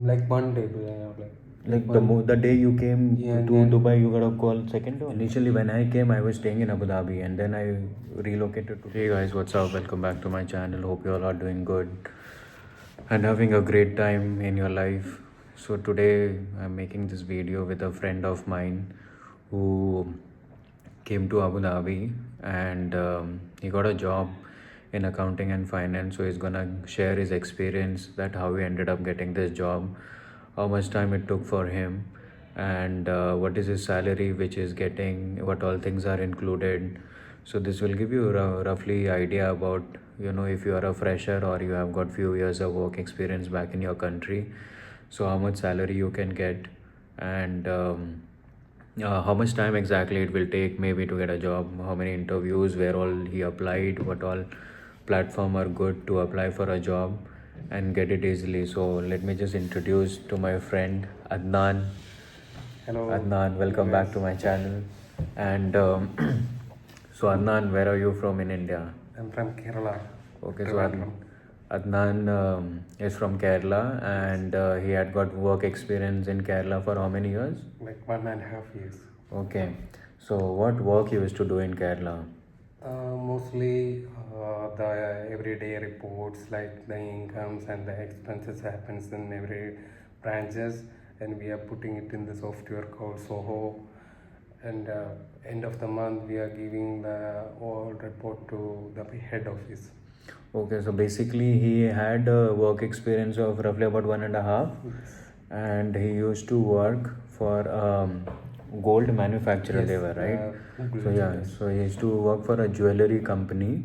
Like one day, Like the day you came Yeah, to yeah. Dubai, you got a call second day? Initially, when I came, I was staying in Abu Dhabi and then I relocated to. Hey guys, what's up? Welcome back to my channel. Hope you all are doing good and having a great time in your life. So, today I'm making this video with a friend of mine who came to Abu Dhabi and he got a job in accounting and finance. So, he's gonna share his experience that how he ended up getting this job, how much time it took for him, and what is his salary, which is getting, what all things are included. So this will give you a roughly idea about, if you are a fresher or you have got few years of work experience back in your country, so how much salary you can get, and how much time exactly it will take maybe to get a job, how many interviews, where all he applied, what all platform are good to apply for a job and get it easily. So let me just introduce to my friend Adnan. Hello. Adnan, welcome back to my channel. And so Adnan, where are you from in India? I'm from Kerala. Okay, so Trivandrum. Adnan is from Kerala and he had got work experience in Kerala for how many years? Like 1.5 years. Okay, so what work you used to do in Kerala? Mostly the everyday reports like the incomes and the expenses happens in every branches, and we are putting it in the software called Soho, and end of the month we are giving the all report to the head office. Okay, so basically he had a work experience of roughly about 1.5, and he used to work for gold manufacturer. Yes, They were right. Google So yeah, Jewelers. so he used to work for a jewelry company,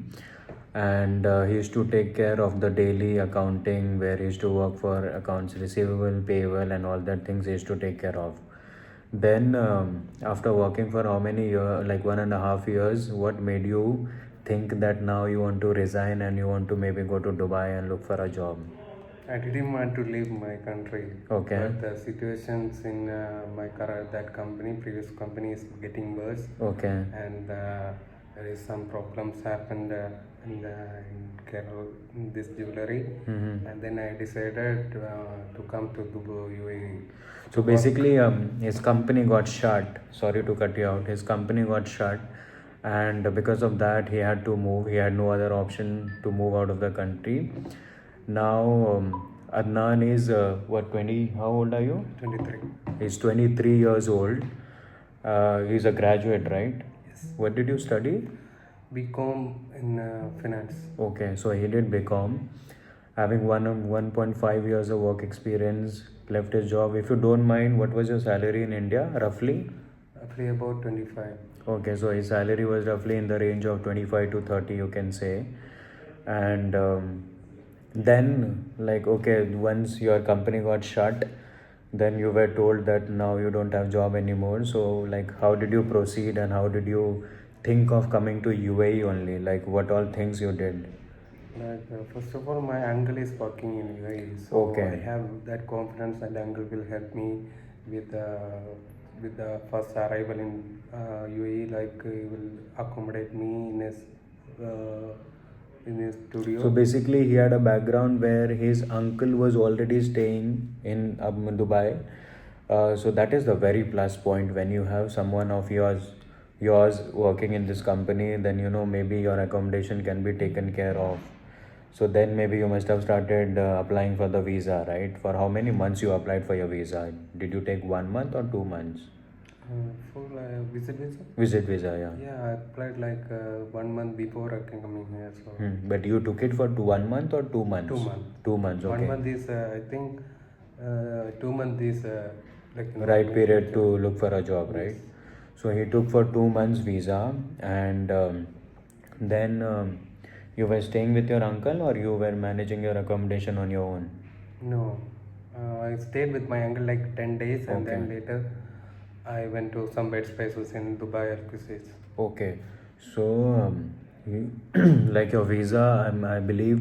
and he used to take care of the daily accounting, where he used to work for accounts receivable, payable, and all that things he used to take care of. Then, after working for how many years, like 1.5 years, what made you think that now you want to resign and you want to maybe go to Dubai and look for a job? I didn't want to leave my country. Okay. But the situations in my that company, previous company, is getting worse. Okay. And there is some problems happened in Kerala, in this jewelry. And then I decided to come to Dubai, UAE. So basically, his company got shut. Sorry to cut you out. His company got shut, and because of that, he had to move. He had no other option to move out of the country. Now, Adnan is what, 20? How old are you? 23. He's 23 years old. He's a graduate, right? Yes. What did you study? BCom in finance. Okay, so he did BCom, having 1.5 years of work experience, left his job. If you don't mind, what was your salary in India, roughly? Roughly about 25. Okay, so his salary was roughly in the range of 25 to 30, you can say. And then, like, okay, once your company got shut, then you were told that now you don't have job anymore. So, like, how did you proceed and how did you think of coming to UAE only? Like, what all things you did? Like first of all, my uncle is working in UAE, so Okay. I have that confidence that uncle will help me with with the first arrival in UAE. Like he will accommodate me in his studio. So basically, he had a background where his uncle was already staying in Dubai. So that is the very plus point when you have someone of yours working in this company. Then maybe your accommodation can be taken care of. So then maybe you must have started applying for the visa, right? For how many months you applied for your visa? Did you take 1 month or 2 months? For visit visa? Visit visa, yeah. Yeah, I applied like 1 month before I can coming here. So But you took it for 1 month or 2 months? 2 months. 2 months, okay. 1 month is I think 2 month is like Right period to look for a job, right? So he took for 2 months visa, and then you were staying with your uncle or you were managing your accommodation on your own? No, I stayed with my uncle like 10 days, and then Okay. later I went to some bed spaces in Dubai Alquizes. Okay, so like your visa, I believe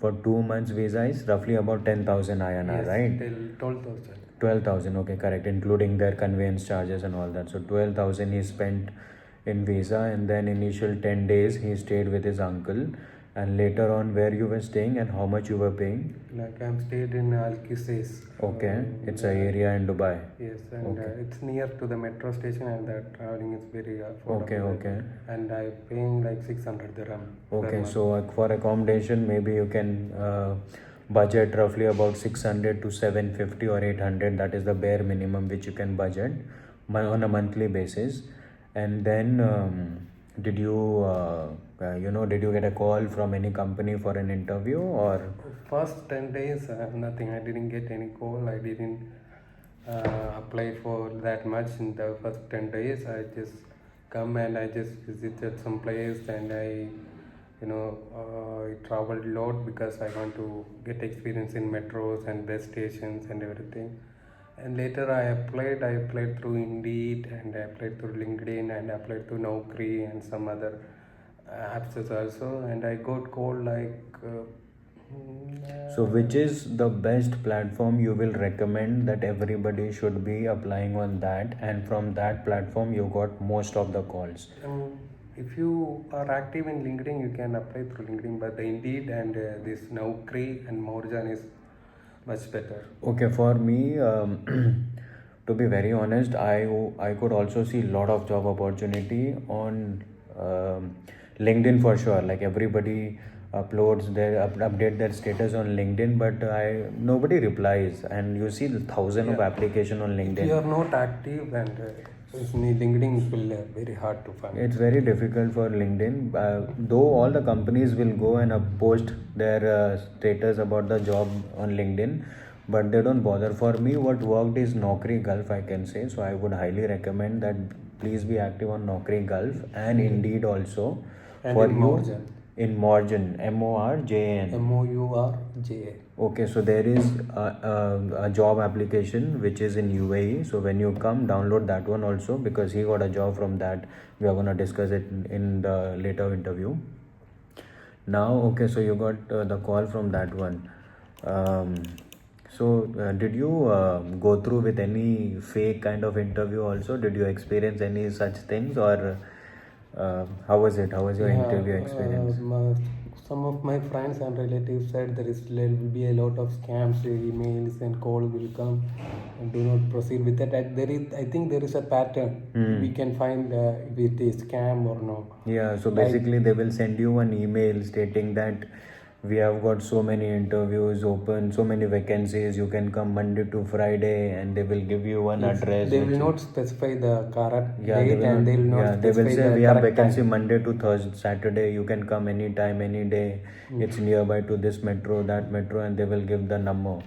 for 2 months visa is roughly about 10,000 INR, Yes, right? till 12,000. 12,000, okay, correct, including their conveyance charges and all that. So 12,000 he spent in visa, and then initial 10 days he stayed with his uncle, And later on, where you were staying and how much you were paying? Like I'm stayed in Al-Qusais. Okay, it's an area in Dubai. Yes, and Okay. it's near to the metro station, and the traveling is very affordable. Okay, okay. And I'm paying like 600 dirham per Okay, month. so for accommodation, maybe you can budget roughly about 600 to 750 or 800. That is the bare minimum which you can budget on a monthly basis. And then, did you, did you get a call from any company for an interview or? First 10 days, nothing. I didn't get any call. I didn't apply for that much in the first 10 days. I just come and I just visited some place, and I traveled a lot because I want to get experience in metros and bus stations and everything. And later I applied through Indeed, and I applied through LinkedIn, and I applied through Naukri and some other apps also, and I got called So, which is the best platform you will recommend that everybody should be applying on that, and from that platform you got most of the calls? if you are active in LinkedIn, you can apply through LinkedIn, but the Indeed and this Naukri and Morjan is much better. Okay, for me, to be very honest, I could also see a lot of job opportunity on LinkedIn for sure. Like everybody uploads their update their status on LinkedIn, but nobody replies, and you see the thousand of application on If LinkedIn. you are not active, and LinkedIn will very hard to find. It's very difficult for LinkedIn. Though all the companies will go and post their status about the job on LinkedIn, but they don't bother. For me, what worked is Naukri Gulf, I can say. So I would highly recommend that please be active on Naukri Gulf and Indeed also. And for in you, Morjan. in Morjan, Morjan. Mourja. Okay, so there is a job application which is in UAE. So when you come, download that one also, because he got a job from that. We are gonna discuss it in the later interview. Now, okay, so you got the call from that one. Did you go through with any fake kind of interview also? Did you experience any such things, or how was it? How was your interview experience? Some of my friends and relatives said there will be a lot of scams, emails and calls will come, and do not proceed with that. I think there is a pattern. We can find if it is scam or no. Yeah, so basically they will send you an email stating that we have got so many interviews open, so many vacancies, you can come Monday to Friday, and they will give you one address. They will not specify the correct Yeah, date, and they will not yeah, they will specify say the we have correct vacancy time. Monday to Thursday, Saturday. You can come anytime, any day. It's nearby to this metro, that metro, and they will give the number.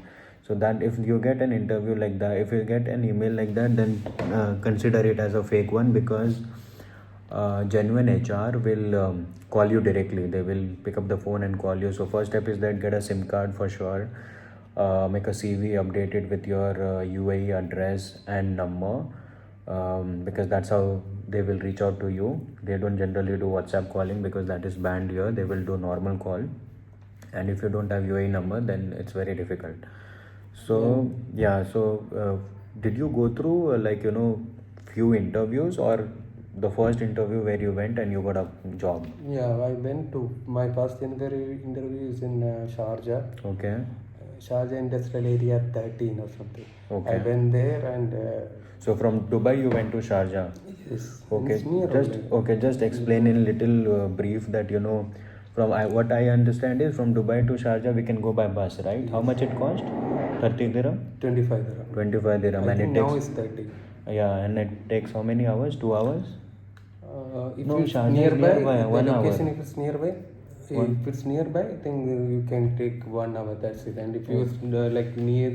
So that if you get an interview like that, if you get an email like that, then consider it as a fake one, because genuine HR will call you directly. They will pick up the phone and call you. So first step is that get a SIM card for sure. Make a CV, update it with your UAE address and number, because that's how they will reach out to you. They don't generally do WhatsApp calling because that is banned here. They will do normal call, and if you don't have UAE number, then it's very difficult. So did you go through few interviews, or the first interview where you went and you got a job? Yeah, I went to my first interview is in Sharjah. Okay. Sharjah Industrial Area 13 or something. Okay. I went there, and So from Dubai you went to Sharjah. yes, Okay. it's near only. Just explain in little brief that from what I understand is from Dubai to Sharjah we can go by bus, right? How much it cost? 30 dirham. 25 dirham. 25 dirham, I and think it now takes it's 30. and it takes how many hours? 2 hours? If No, it's Sharjah is nearby, nearby, the 1 hour. location, if it's nearby, if it's nearby, I think you can take 1 hour. That's it. And if you near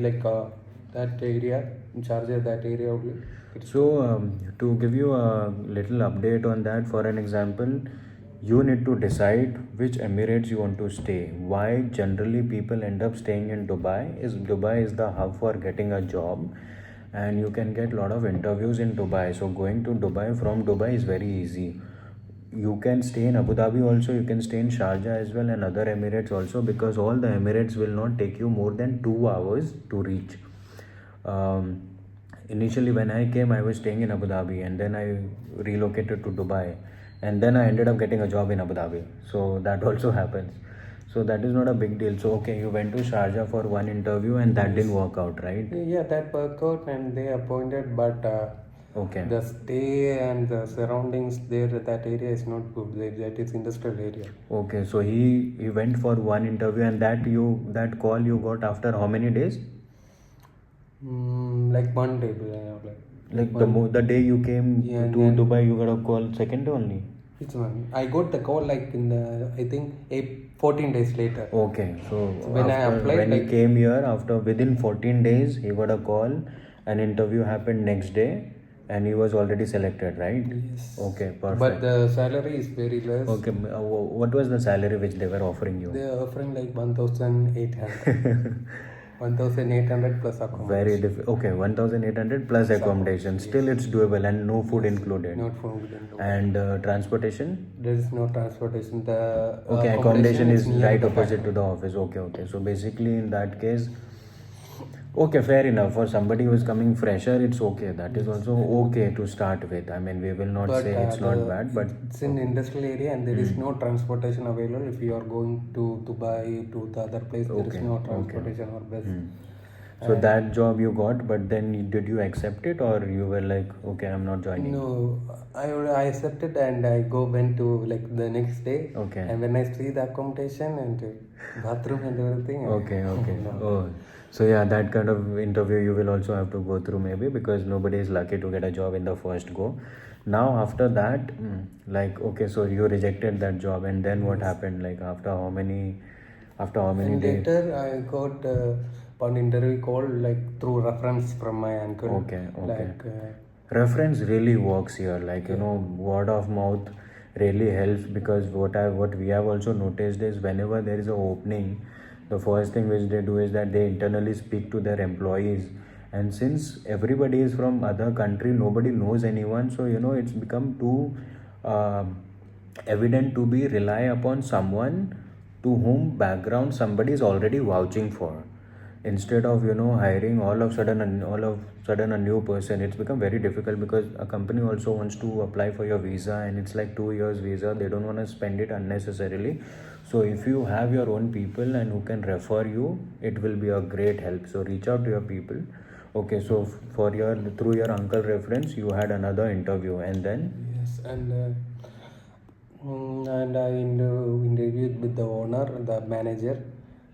that area, in charge of that area only. So to give you a little update on that, for an example, you need to decide which Emirates you want to stay. Why generally people end up staying in Dubai is the hub for getting a job, and you can get a lot of interviews in Dubai. So going to Dubai from Dubai is very easy. You can stay in Abu Dhabi also, you can stay in Sharjah as well, and other Emirates also, because all the Emirates will not take you more than 2 hours to reach. Initially when I came, I was staying in Abu Dhabi, and then I relocated to Dubai, and then I ended up getting a job in Abu Dhabi. So that also happens. So that is not a big deal. So okay, you went to Sharjah for one interview and that didn't work out, right? Yeah, that worked out and they appointed, but Okay. the stay and the surroundings there, that area is not good. That is industrial area. Okay, so he went for one interview and that call you got after how many days? Like one day, Like the day you came Yeah, to Dubai, you got a call second day only. which one? I got the call like in the, I think 14 days later. Okay, so when I applied, when he like- came here, after within 14 days, he got a call. An interview happened next day, and he was already selected, right? Yes. Okay, perfect. But the salary is very less. Okay, what was the salary which they were offering you? They are offering like 1,800. 1,800 plus accommodation. Very okay, 1,800 plus accommodation. Still, it's doable and no food included. Not food included. And transportation? There is no transportation. The Okay, accommodation is near right the opposite factory. to the office. Okay. So basically, in that case, okay, fair enough. For somebody who is coming fresher, it's okay. That is also okay to start with. I mean, we will not say it's not bad, but It's in industrial area and there is no transportation available. If you are going to Dubai to the other place, there is no transportation or bus. so that job you got, but then did you accept it or you were like, okay, I'm not joining? No, I accepted and I went to like the next day. Okay. And when I see the accommodation and bathroom and everything. Okay. Oh, so yeah, that kind of interview you will also have to go through maybe because nobody is lucky to get a job in the first go. Now after that, like okay, so you rejected that job and then what happened? Like after how many And days? later I got one interview call like through reference from my uncle. Okay. Like Reference really works here. Like word of mouth really helps because what we have also noticed is whenever there is an opening, the first thing which they do is that they internally speak to their employees. And since everybody is from other country, nobody knows anyone. So it's become too evident to be rely upon someone to whom background somebody is already vouching for instead of hiring all of sudden a new person. It's become very difficult because a company also wants to apply for your visa and it's like 2 years visa. They don't want to spend it unnecessarily. So if you have your own people and who can refer you, it will be a great help. So reach out to your people. Okay, so through your uncle reference you had another interview and then yes, and I interviewed with the owner, the manager,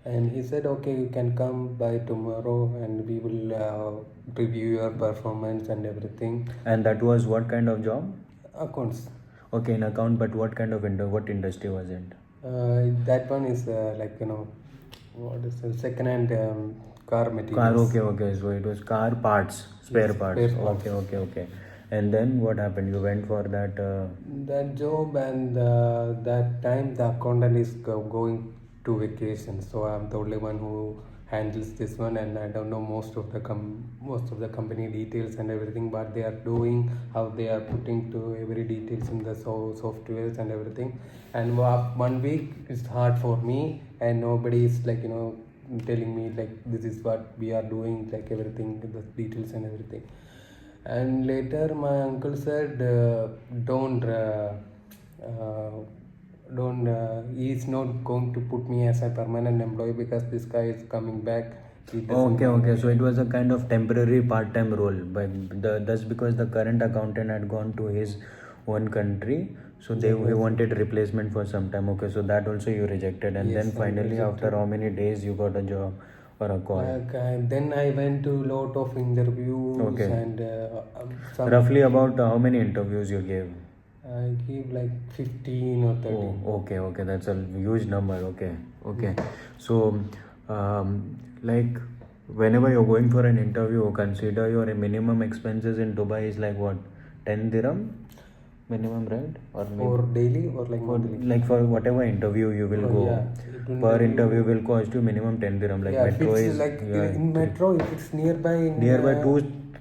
and he said, okay, you can come by tomorrow and we will review your performance and everything. and that was what kind of job? Accounts. Okay, in account, but what kind of what industry was it? That one is what is the second-hand car materials. Car, okay. So it was car parts, spare parts. Okay. And then what happened? You went for that. That job and that time the accountant is going to vacation, so I'm the only one who handles this one, and I don't know most of the company details and everything, but they are doing how they are putting to every details in the softwares and everything. And 1 week is hard for me, and nobody is telling me like this is what we are doing, like everything, the details and everything. And later my uncle said he's not going to put me as a permanent employee because this guy is coming back. Okay. So it was a kind of temporary part-time role, but that's because the current accountant had gone to his own country, so he wanted replacement for some time. Okay, so that also you rejected, and Yes, then finally after how many days you got a job or a call? Then I went to lot of interviews. Okay. And Roughly about how many interviews you gave? I gave like 15 or 30. Oh, okay. That's a huge number. Okay. So, like, whenever you're going for an interview, consider your minimum expenses in Dubai is like what, 10 dirham minimum, right? Or For daily or like monthly? like for whatever interview you will go, yeah, it will per interview will cost you minimum 10 dirham. Like Yeah, metro if it's is like in metro, if it's nearby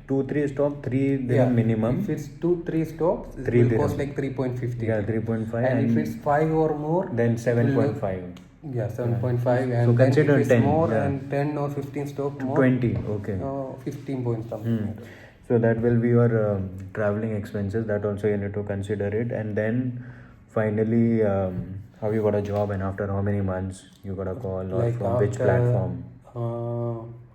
two, three stop, 3 dirham minimum. If it's 2-3 stops, it 3 will dirham. cost like 3.50. Yeah, 3.5. And if it's 5 or more, then 7.5. Yeah, 7.5. And So then consider if it's 10, more yeah. and 10 or 15 stops more, 20. Okay. 15 point something. So that will be your traveling expenses. That also you need to consider it. And then finally, how you got a job and after how many months you got a call, or Like from which platform?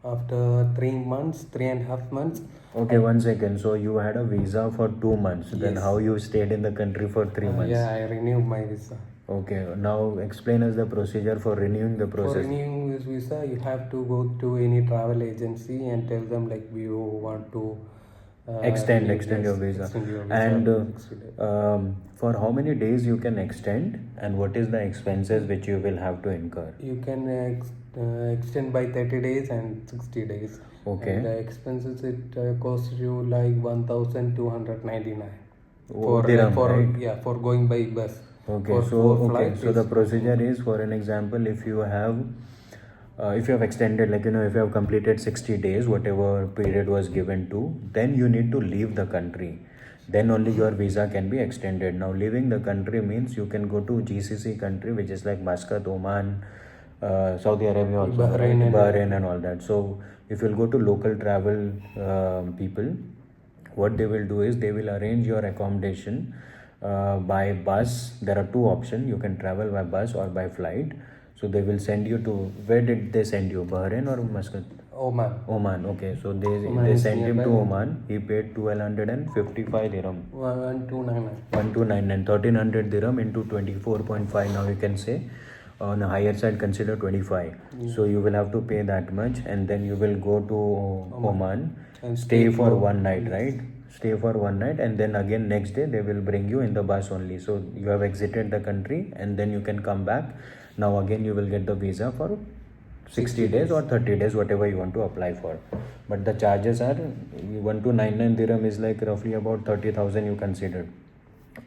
After 3 months, 3.5 months. Okay, 1 second. So you had a visa for 2 months. Then Yes. how you stayed in the country for 3 months? Yeah, I renewed my visa. Okay, now explain us the procedure for renewing the For process. renewing this visa, you have to go to any travel agency and tell them like you want to Extend renew, extend your yes, visa. extend your visa And to 60 days. for how many days you can extend, and what is the expenses which you will have to incur? You can extend by 30 days and 60 days. Okay. And the expenses, it costs you like 1,299 Dirham, for right? yeah, for going by bus. Okay, For so flights, so the it's procedure is, for an example, if you have extended, like, if you have completed 60 days, whatever period was given to, then you need to leave the country. Then only your visa can be extended. Now, leaving the country means you can go to GCC country, which is like Muscat, Oman, Saudi Arabia also, Bahrain, right? and Bahrain and all that. So if you'll go to local travel people, what they will do is they will arrange your accommodation by bus. There are two options: you can travel by bus or by flight. So they will send you to, where did they send you, Bahrain or Muscat? Oman. Oman. Okay, so Oman they is sent him nearby. to Oman. He paid 1255 dirham. 1299. 1299, 1300 dirham into 24.5. Now you can say on a higher side consider 25. So you will have to pay that much, and then you will go to Oman And stay stay for for- one night, yes. right? Stay for one night, and then again next day they will bring you in the bus only. So you have exited the country, and then you can come back. Now again you will get the visa for 60 days or 30 days, whatever you want to apply for. But the charges are 1299 dirham is like roughly about 30,000 you considered.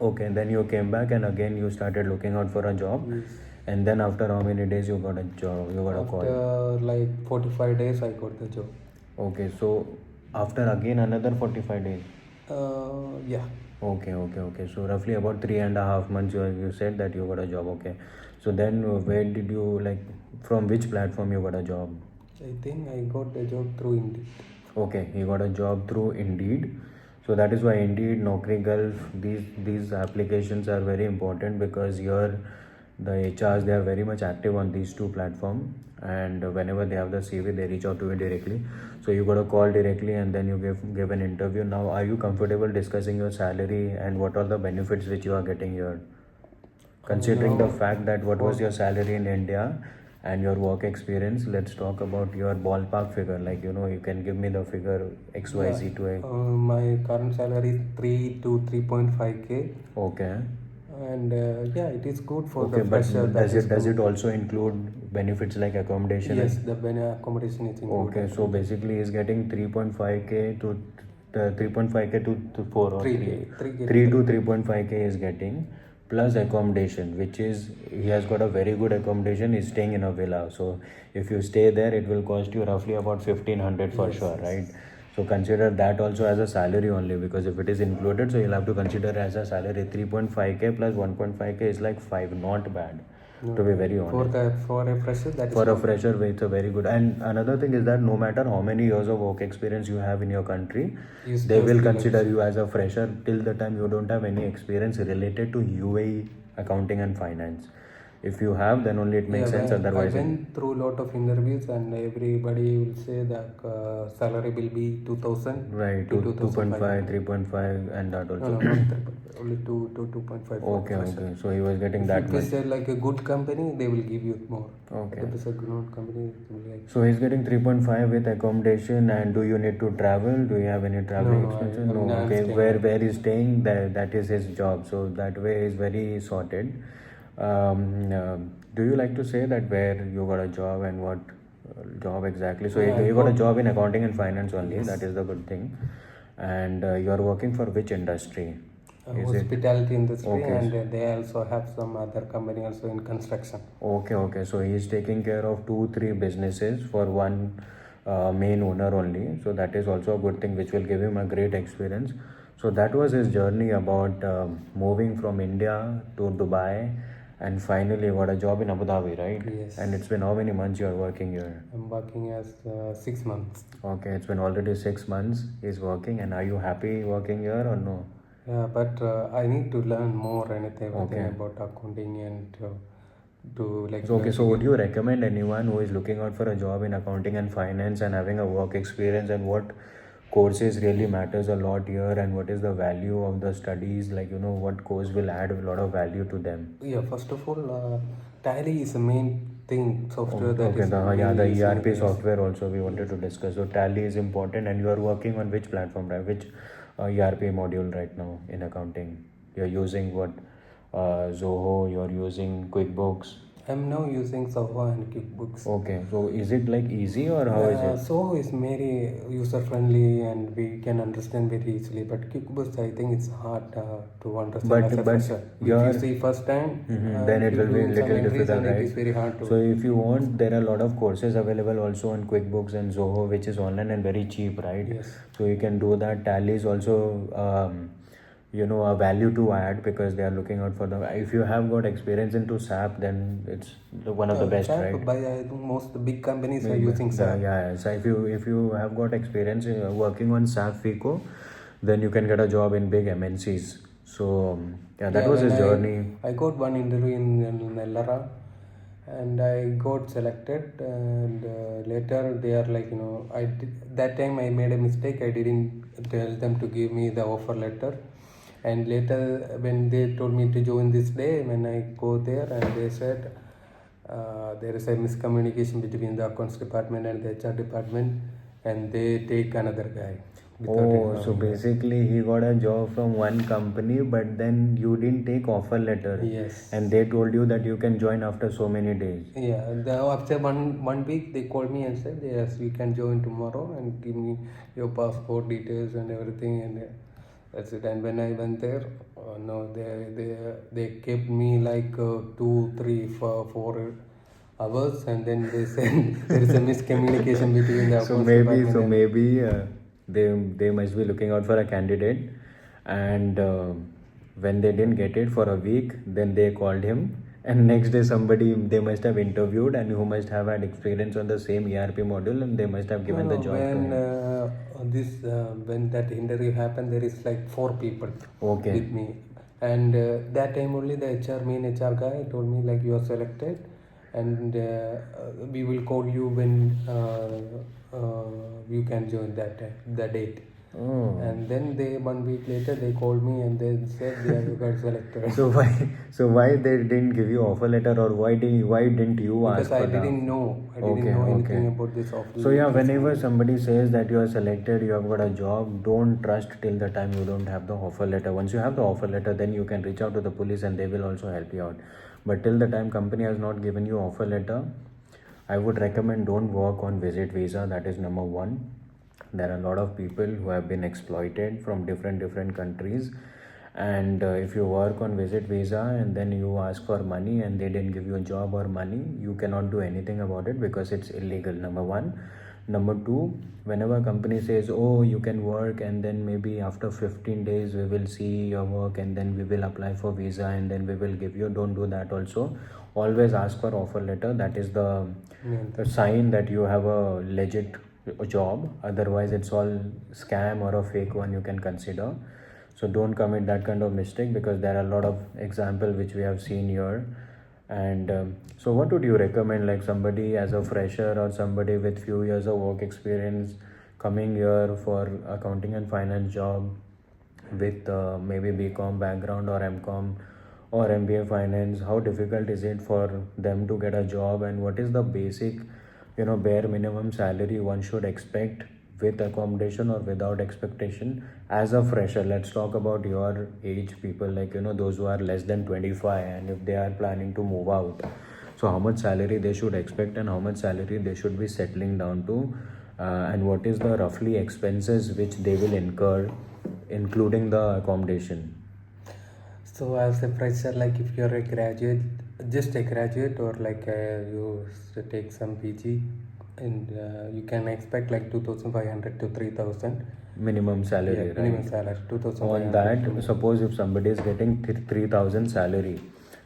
Okay, then you came back and again you started looking out for a job. Yes. And then after how many days you got a job? You got a call. After like 45 days, I got the job. Okay, so after again another 45 days. Yeah. Okay. So roughly about 3.5 months you said that you got a job. Okay. So then where did you, like, from which platform you got a job? I think I got the job through Indeed. Okay, you got a job through Indeed. So that is why Indeed, Naukri Gulf, these applications are very important, because here the HRs, they are very much active on these two platforms, and whenever they have the CV, they reach out to you directly. So you got a call directly, and then you give an interview. Now, are you comfortable discussing your salary and what are the benefits which you are getting here? Considering the fact that what was your salary in India and your work experience, let's talk about your ballpark figure. Like, you can give me the figure XYZ to a. My current salary is 3 to 3.5k. Okay. And yeah, it is good for Okay, the but fresher. does it also include benefits like accommodation? Yes, the accommodation is included. Okay, so basically he's getting 3.5k to 3.5k to 4 or 3. 3 to 3.5k is getting, plus accommodation, which is, he has got a very good accommodation. He's staying in a villa. So if you stay there, it will cost you roughly about 1500 for sure, right? So consider that also as a salary only, because if it is included, so you'll have to consider as a salary. 3.5k plus 1.5k is like 5, not bad. To be very honest, For a fresher, that is for a fresher, it's a very good. And another thing is that no matter how many years of work experience you have in your country, they will consider you as a fresher till the time you don't have any experience related to UAE accounting and finance. If you have, then only it makes sense. Otherwise, I went through a lot of interviews, and everybody will say that salary will be 2000. Right, 2.5, 3.5, and that also. No, not 3.5, only 2 to 2.5. Okay. So he was getting that much. If it's like a good company, they will give you more. Okay. If it's a good company, it will like. So he's getting 3.5 with accommodation. And do you need to travel? Do you have any traveling expenses? No. Okay, where he's staying, that is his job. So that way is very sorted. Do you like to say that where you got a job and what job exactly? So you got a job in accounting and finance only. That is the good thing. And you are working for which industry? Hospitality industry, and they also have some other company also in construction. Okay. So he is taking care of 2-3 businesses for one main owner only. So that is also a good thing, which will give him a great experience. So that was his journey about moving from India to Dubai, and finally got a job in Abu Dhabi, right? Yes. And it's been how many months you are working here? I'm working as 6 months. Okay, it's been already 6 months he's working. And are you happy working here or no? Yeah, but I need to learn more and everything Okay. about accounting and to like So, okay, so would begin. you recommend anyone who is looking out for a job in accounting and finance and having a work experience, and what courses really matters a lot here, and what is the value of the studies, like what course will add a lot of value to them? Yeah, first of all, Tally is the main thing software that Okay, is the mainly using in ERP this. software also we wanted Yes. to discuss. So Tally is important, and you are working on which platform, right? Which ERP module right now in accounting? You're using what? Zoho. You're using QuickBooks. I'm now using Sava and QuickBooks. Okay, so is it like easy or how is it? So is very user friendly and we can understand very easily. But QuickBooks, I think it's hard to understand as a But fresher. If you your see first time, then if it you will be do some little entries, difficult, and it right? is very hard So to. if you want, there are a lot of courses available also on QuickBooks and Zoho, which is online and very cheap, right? Yes. So you can do that. Tally is also a value to add, because they are looking out for the. If you have got experience into SAP, then it's one of the best, SAP, right? by I think most the big companies are using SAP. Yeah. So if you have got experience working on SAP FICO, then you can get a job in big MNCs. So yeah, that Yeah, was when his journey. I got one interview in Nellara, and I got selected, and later they are like, that time I made a mistake. I didn't tell them to give me the offer letter, and later when they told me to join this day, when I go there, and they said there is a miscommunication between the accounts department and the HR department, and they take another guy without Oh, so informing them. basically he got a job from one company, but then you didn't take offer letter, Yes. and they told you that you can join after so many days. Yeah, after one week they called me and said, yes, you can join tomorrow and give me your passport details and everything, and that's it. And when I went there, no, they kept me like 2, 3, 4 hours, and then they said there is a miscommunication between the So accounts maybe, department so and. maybe they must be looking out for a candidate, and when they didn't get it for a week, then they called him, and next day somebody they must have interviewed, and who must have had experience on the same ERP model, and they must have given the job to When him. when that interview happened, there is like 4 people Okay. with me, and that time only the main HR guy told me like, you are selected, and we will call you when you can join that time, the date. Oh. And then 1 week later they called me and they said, yeah, you got selected. So why they didn't give you offer letter, or why didn't you Because ask for I the? didn't know. I didn't Okay, know okay. anything about this offer. So yeah, this whenever model. somebody says that you are selected, you have got a job, don't trust till the time you don't have the offer letter. Once you have the offer letter, then you can reach out to the police and they will also help you out. But till the time company has not given you offer letter, I would recommend don't work on visit visa. That is number one. There are a lot of people who have been exploited from different countries, and if you work on visit visa and then you ask for money and they didn't give you a job or money, you cannot do anything about it because it's illegal. Number one. Number two, whenever a company says, oh, you can work, and then maybe after 15 days we will see your work and then we will apply for visa and then we will give you, don't do that also. Always ask for offer letter. That is the sign that you have a legit job. Otherwise it's all scam or a fake one you can consider. So don't commit that kind of mistake, because there are a lot of example which we have seen here. And so what would you recommend, like somebody as a fresher or somebody with few years of work experience coming here for accounting and finance job with maybe BCom background or MCom or MBA finance? How difficult is it for them to get a job, and what is the basic bare minimum salary one should expect, with accommodation or without expectation, as a fresher? Let's talk about your age people, like those who are less than 25, and if they are planning to move out, so how much salary they should expect and how much salary they should be settling down to, and what is the roughly expenses which they will incur, including the accommodation? So as a fresher, like if you're a graduate, just a graduate, or like you take some PG, and you can expect like 2,500 to 3,000. Minimum salary, Yeah, minimum right? salary On 2,500 that, to suppose if somebody is getting 3,000 salary,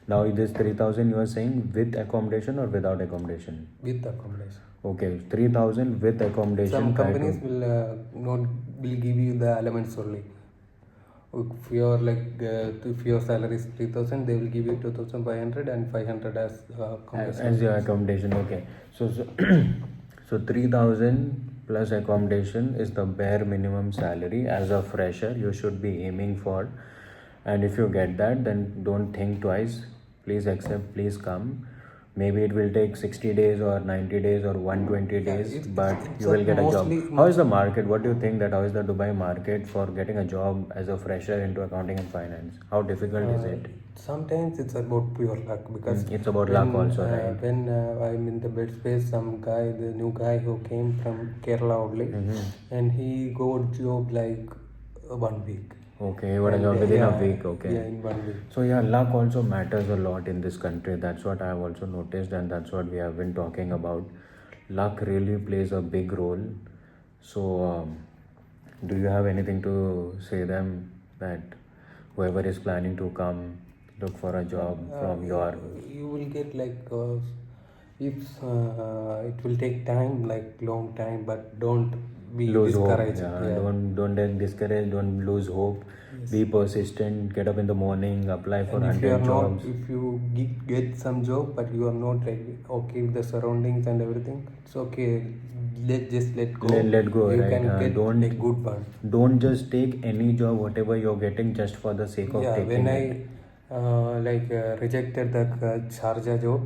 now this 3,000 you are saying with accommodation or without accommodation? with accommodation. Okay, 3,000 with accommodation. Some Try companies to. will not will give you the elements only. If your if your salary is 3,000, they will give you 2,500 and 500 as accommodation. As your accommodation, okay. So 3,000 plus accommodation is the bare minimum salary as a fresher you should be aiming for. And if you get that, then don't think twice. Please accept, please come. Maybe it will take 60 days or 90 days or 120 days, but you will get a job. How is the market? What do you think that how is the Dubai market for getting a job as a fresher into accounting and finance? How difficult is it? Sometimes it's about pure luck because It's about luck also, right? when I'm in the bed space, some guy, the new guy who came from Kerala only, and he got job like 1 week. Okay, what a job within a week, okay. Yeah, in 1 week. So yeah, luck also matters a lot in this country. That's what I have also noticed, and that's what we have been talking about. Luck really plays a big role. So, do you have anything to say them that whoever is planning to come look for a job from your? You will get if it will take time, like long time, but don't be Lose hope. discouraged. Yeah. Don't get discouraged. Don't lose hope. Be persistent. Get up in the morning. Apply for And if you are 100 jobs. not, if you get some job, but you are not like okay with the surroundings and everything, it's okay. Let go. Let go, You right? can get Don't a good one. don't just take any job, whatever you're getting, just for the sake of Yeah, taking when it. I rejected the Sharjah job,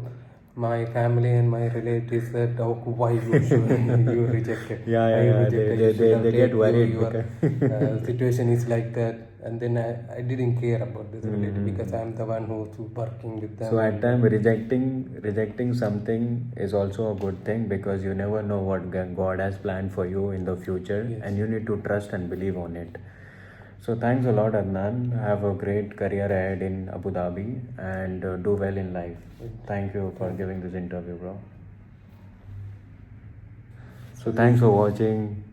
my family and my relatives said, "Oh, why you should you rejected? Yeah, Why you yeah. rejected? You should have They get take worried your because situation is like that." And then I didn't care about this relative because I'm the one who's working with them. so at time rejecting something is also a good thing because you never know what God has planned for you in the future, and you need to trust and believe on it. So thanks a lot, Adnan. Have a great career ahead in Abu Dhabi and do well in life. Thank you for giving this interview, bro. So thanks for watching.